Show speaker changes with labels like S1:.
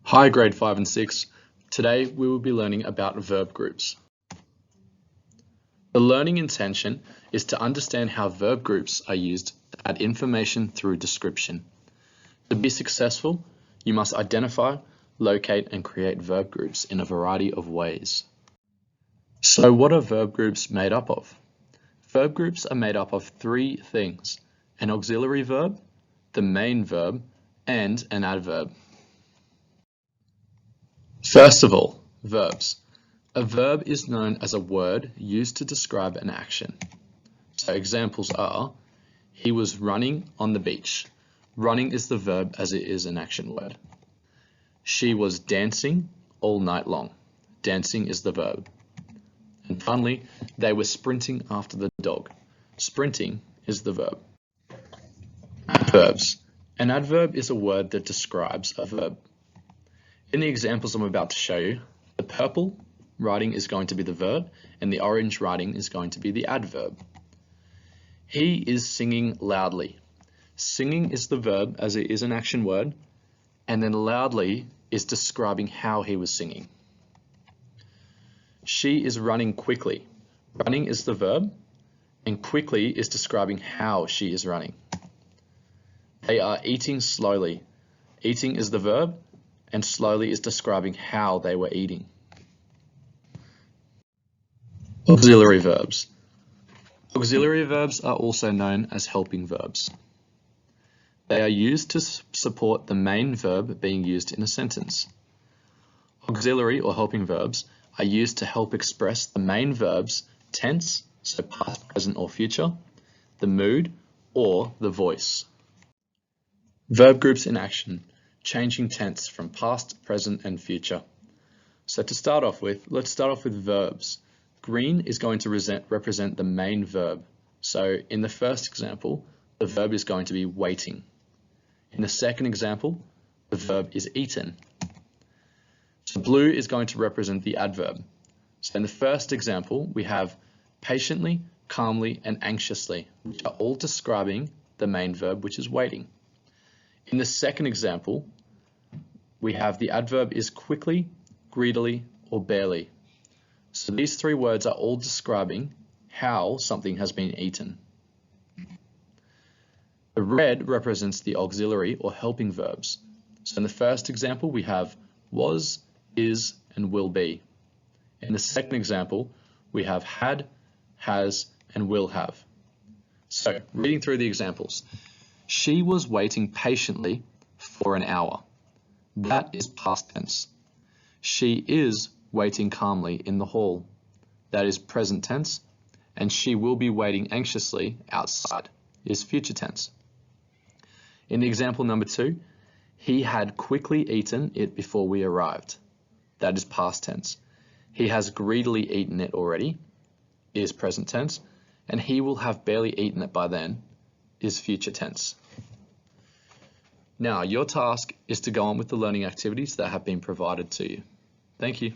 S1: Hi grade 5 and 6. Today we will be learning about verb groups. The learning intention is to understand how verb groups are used to add information through description. To be successful, you must identify, locate and create verb groups in a variety of ways. So what are verb groups made up of? Verb groups are made up of three things: an auxiliary verb, the main verb, and an adverb. First of all, verbs. A verb is known as a word used to describe an action. So examples are, he was running on the beach. Running is the verb as it is an action word. She was dancing all night long. Dancing is the verb. And finally, they were sprinting after the dog. Sprinting is the verb. Adverbs. An adverb is a word that describes a verb. In the examples I'm about to show you, the purple writing is going to be the verb and the orange writing is going to be the adverb. He is singing loudly. Singing is the verb as it is an action word, and then loudly is describing how he was singing. She is running quickly. Running is the verb and quickly is describing how she is running. They are eating slowly. Eating is the verb and slowly is describing how they were eating. Auxiliary verbs. Auxiliary verbs are also known as helping verbs. They are used to support the main verb being used in a sentence. Auxiliary or helping verbs are used to help express the main verb's tense, so past, present or future, the mood, or the voice. Verb groups in action. Changing tense from past, present and future. So to start off with, let's start off with verbs. Green is going to represent the main verb. So in the first example, the verb is going to be waiting. In the second example, the verb is eaten. So blue is going to represent the adverb. So in the first example, we have patiently, calmly and anxiously, which are all describing the main verb, which is waiting. In the second example, we have the adverb is quickly, greedily, or barely. So these three words are all describing how something has been eaten. The red represents the auxiliary or helping verbs. So in the first example, we have was, is, and will be. In the second example, we have had, has, and will have. So reading through the examples. She was waiting patiently for an hour. That is past tense. She is waiting calmly in the hall. That is present tense. And she will be waiting anxiously outside is future tense. In example number 2, he had quickly eaten it before we arrived. That is past tense. He has greedily eaten it already is present tense. And he will have barely eaten it by then is future tense. Now, your task is to go on with the learning activities that have been provided to you. Thank you.